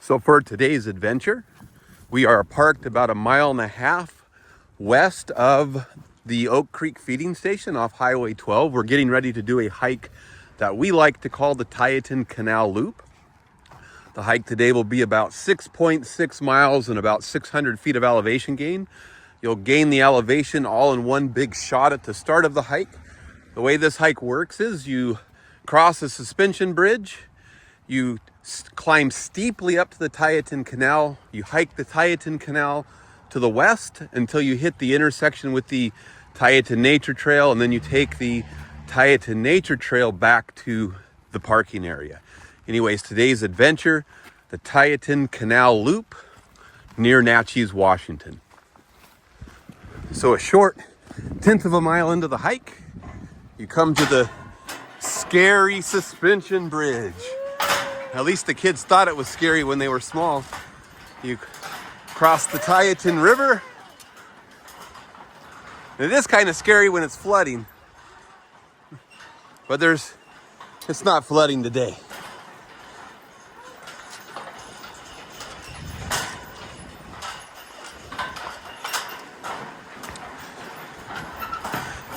So for today's adventure, we are parked about 1.5 miles west of the Oak Creek feeding station off Highway 12. We're getting ready to do a hike that we like to call the Tieton Canal Loop. The hike today will be about 6.6 miles and about 600 feet of elevation gain. You'll gain the elevation all in one big shot at the start of the hike. The way this hike works is you cross a suspension bridge, you climb steeply up to the Tieton Canal, you hike the Tieton Canal to the west until you hit the intersection with the Tieton Nature Trail, and then you take the Tieton Nature Trail back to the parking area. Anyways, today's adventure, the Tieton Canal Loop near Natchez, Washington. So a short 1/10 of a mile into the hike, you come to the scary suspension bridge. At least the kids thought it was scary when they were small. You cross the Tieton River. It is kind of scary when it's flooding, but it's not flooding today.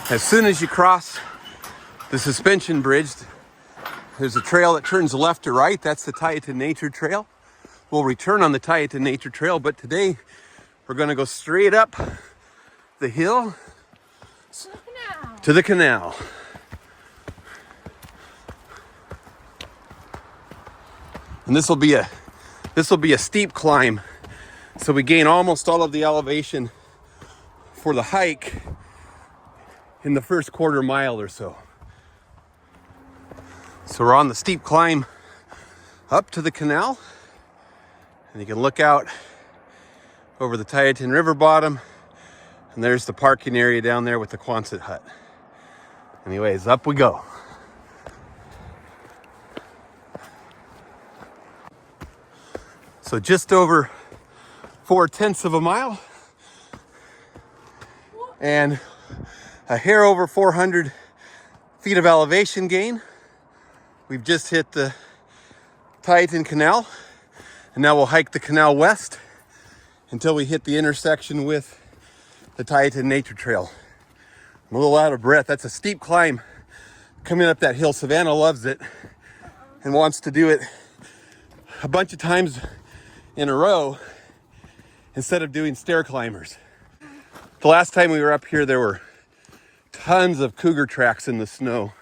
As soon as you cross the suspension bridge, there's a trail that turns left to right. That's the Tieton Nature Trail. We'll return on the Tieton Nature Trail, but today we're going to go straight up the hill to the canal. And this will be a steep climb, so we gain almost all of the elevation for the hike in the first 1/4 mile or so. So we're on the steep climb up to the canal, and you can look out over the Tieton River bottom, and there's the parking area down there with the Quonset hut. Anyways, up we go. So just over 4/10 of a mile and a hair over 400 feet of elevation gain. We've just hit the Tieton Canal, and now we'll hike the canal west until we hit the intersection with the Tieton Nature Trail. I'm a little out of breath. That's a steep climb coming up that hill. Savannah loves it and wants to do it a bunch of times in a row instead of doing stair climbers. The last time we were up here, there were tons of cougar tracks in the snow.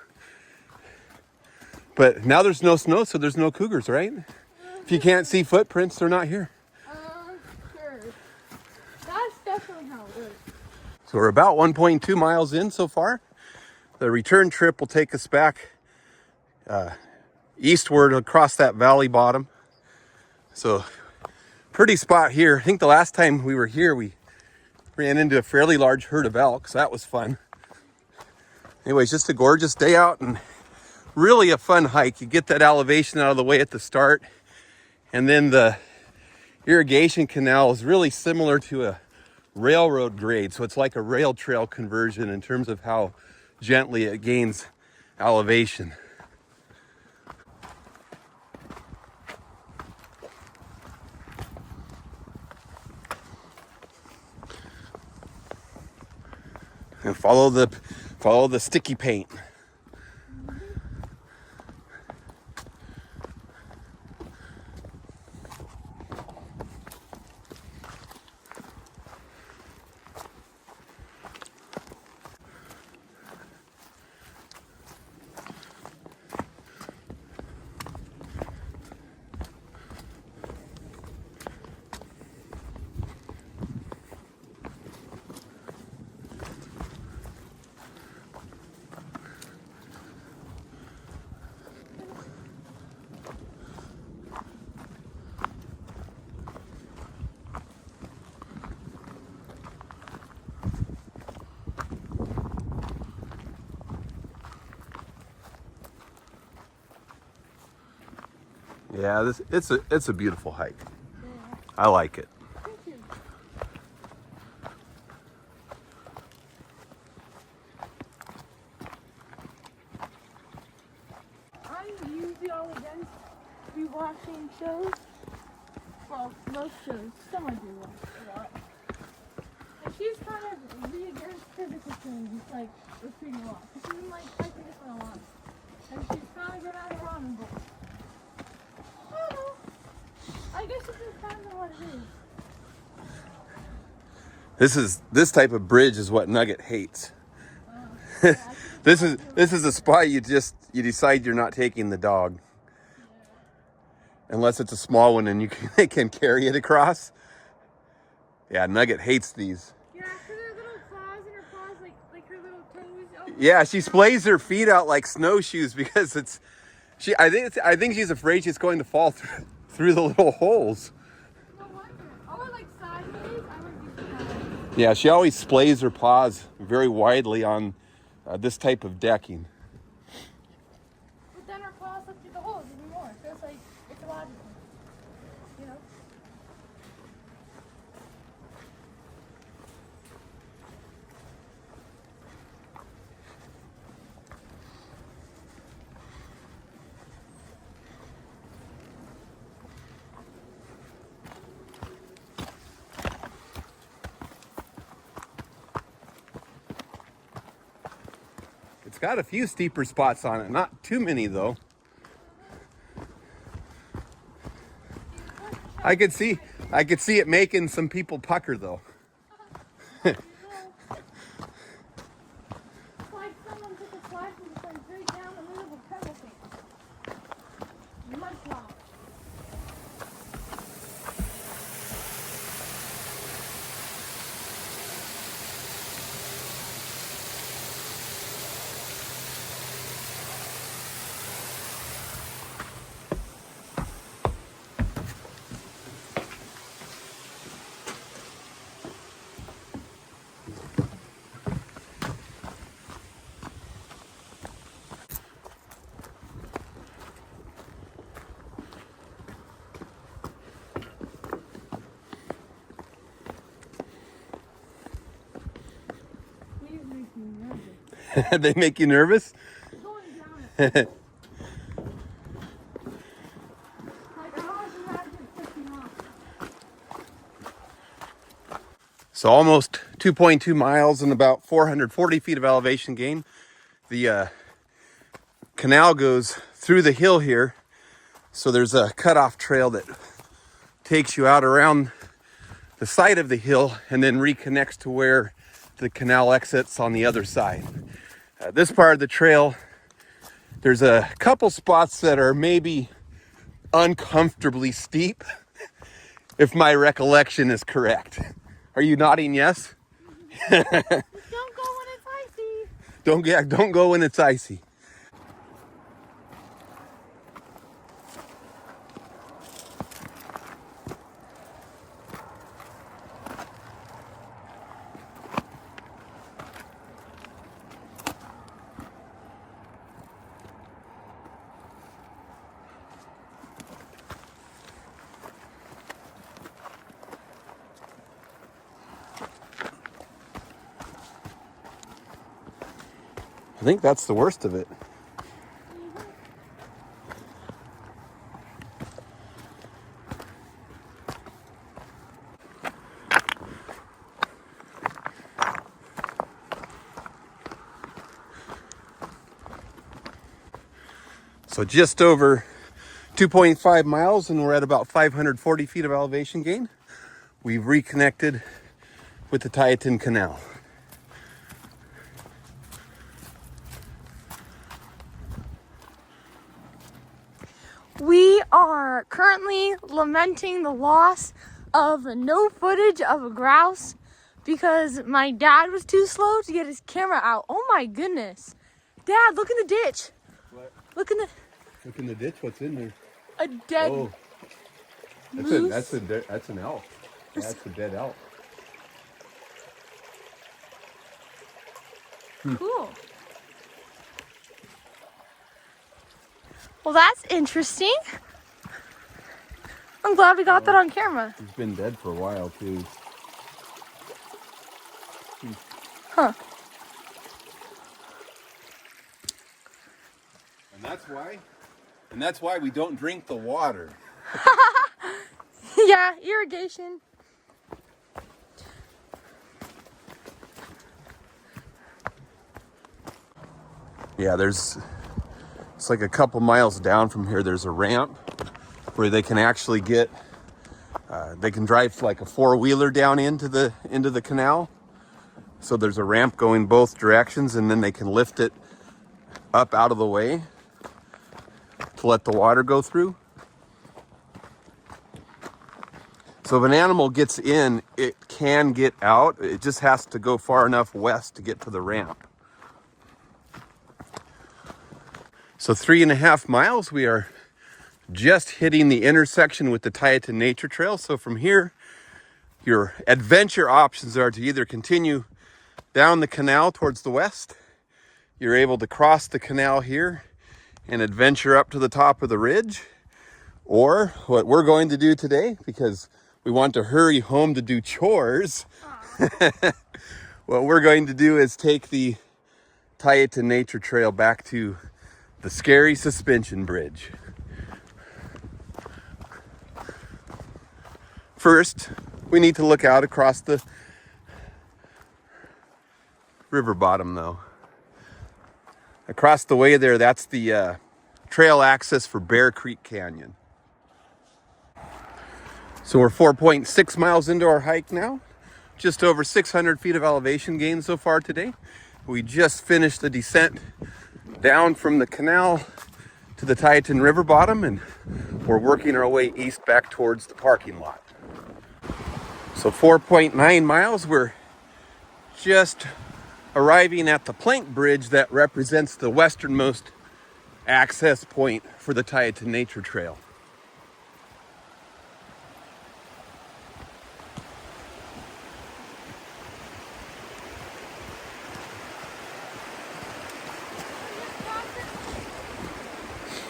But now there's no snow, so there's no cougars, right? If you can't see footprints, they're not here. Sure. That's definitely how it works. So we're about 1.2 miles in so far. The return trip will take us back eastward across that valley bottom. So pretty spot here. I think the last time we were here, we ran into a fairly large herd of elk, so that was fun. Anyways, just a gorgeous day out and really a fun hike. You get that elevation out of the way at the start, and then the irrigation canal is really similar to a railroad grade, so it's like a rail trail conversion in terms of how gently it gains elevation. And follow the sticky paint. Yeah, it's a beautiful hike. Yeah. I like it. Thank you. I'm usually always against rewatching shows, Well, most shows. Some I do a lot. And she's kind of against physical things, like repeating a lot. She's been like hiking this one a lot. And she's kind of good at it running, but I don't know. I guess it just depends on what it is. This type of bridge is what Nugget hates. Yeah, This is a spot you decide you're not taking the dog. Unless it's a small one and you can carry it across. Yeah, Nugget hates these. Yeah, for their little claws and her paws, like her little toes. Oh, Yeah, she splays her feet out like snowshoes because I think she's afraid she's going to fall through the little holes. no wonder. Oh, like sideways. I would be surprised. Yeah, she always splays her paws very widely on this type of decking. But then her claws look through the holes even more. So it's like, it's logical. You know? It's got a few steeper spots on it, not too many though. I could see it making some people pucker though. It's like someone took a slice and went straight down the middle of a pebble thing. Mud plow. These make me nervous. They make you nervous? Going down it. Like, I always imagine it pissing off. So almost 2.2 miles and about 440 feet of elevation gain. The canal goes through the hill here. So there's a cutoff trail that takes you out around the side of the hill and then reconnects to where the canal exits on the other side. This part of the trail, there's a couple spots that are maybe uncomfortably steep, if my recollection is correct. Are you nodding yes? Don't go when it's icy. Don't go when it's icy. I think that's the worst of it. So just over 2.5 miles and we're at about 540 feet of elevation gain. We've reconnected with the Tieton Canal. We are currently lamenting the loss of no footage of a grouse because my dad was too slow to get his camera out. Oh my goodness. Dad, look in the ditch. What? Look in Look in the ditch. What's in there? a dead Oh, moose. that's an elk. That's a dead elk. Cool. Well, that's interesting. I'm glad we got that on camera. He's been dead for a while too. Huh. And that's why we don't drink the water. Yeah, Yeah, irrigation. Yeah, it's like a couple miles down from here, there's a ramp where they can actually get, they can drive like a four-wheeler down into the canal. So there's a ramp going both directions, and then they can lift it up out of the way to let the water go through. So if an animal gets in, it can get out. It just has to go far enough west to get to the ramp. So 3.5 miles, we are just hitting the intersection with the Tieton Nature Trail. So from here, your adventure options are to either continue down the canal towards the west. You're able to cross the canal here and adventure up to the top of the ridge. Or what we're going to do today, because we want to hurry home to do chores, what we're going to do is take the Tieton Nature Trail back to the scary suspension bridge. First, we need to look out across the river bottom though. Across the way there, that's the trail access for Bear Creek Canyon. So we're 4.6 miles into our hike now. Just over 600 feet of elevation gain so far today. We just finished the descent down from the canal to the Tieton River bottom, and we're working our way east back towards the parking lot. So 4.9 miles, we're just arriving at the plank bridge that represents the westernmost access point for the Tieton Nature Trail.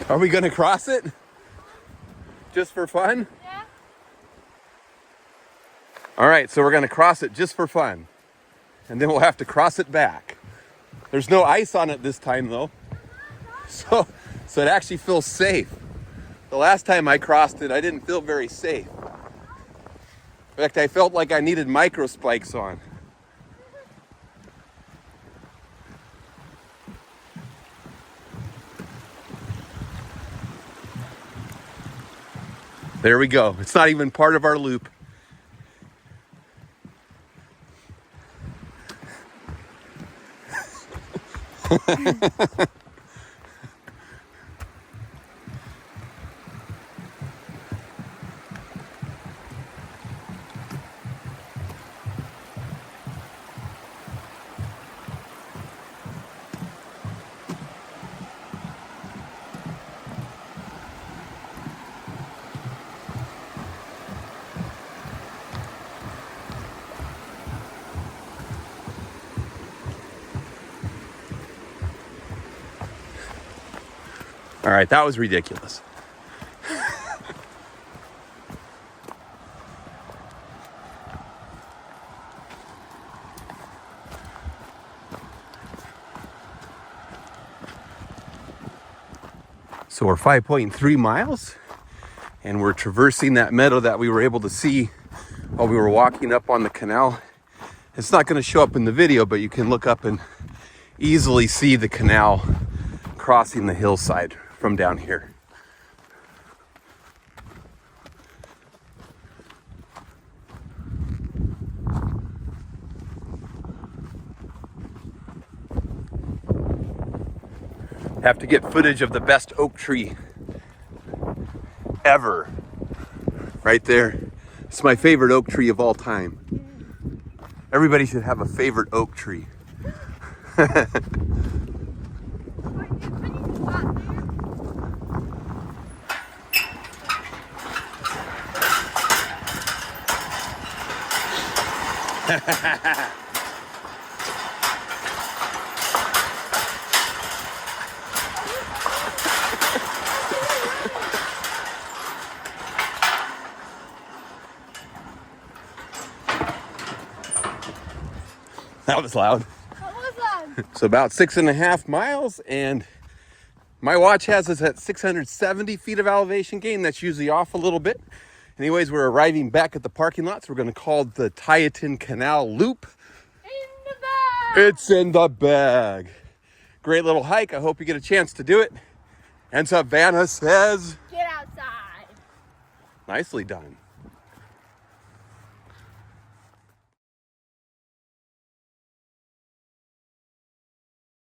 Are we gonna cross it? Just for fun? Yeah. All right, so we're gonna cross it just for fun. And then we'll have to cross it back. There's no ice on it this time though. So it actually feels safe. The last time I crossed it, I didn't feel very safe. In fact, I felt like I needed micro spikes on. There we go. It's not even part of our loop. All right, that was ridiculous. So we're 5.3 miles, and we're traversing that meadow that we were able to see while we were walking up on the canal. It's not going to show up in the video, but you can look up and easily see the canal crossing the hillside from down here. Have to get footage of the best oak tree ever. Right there. It's my favorite oak tree of all time. Everybody should have a favorite oak tree. That was loud. What was that? So about 6.5 miles, and my watch has us at 670 feet of elevation gain. That's usually off a little bit. Anyways, we're arriving back at the parking lot, so we're going to call the Tieton Canal Loop. In the bag! It's in the bag. Great little hike. I hope you get a chance to do it. And Savannah says, Get outside. nicely done.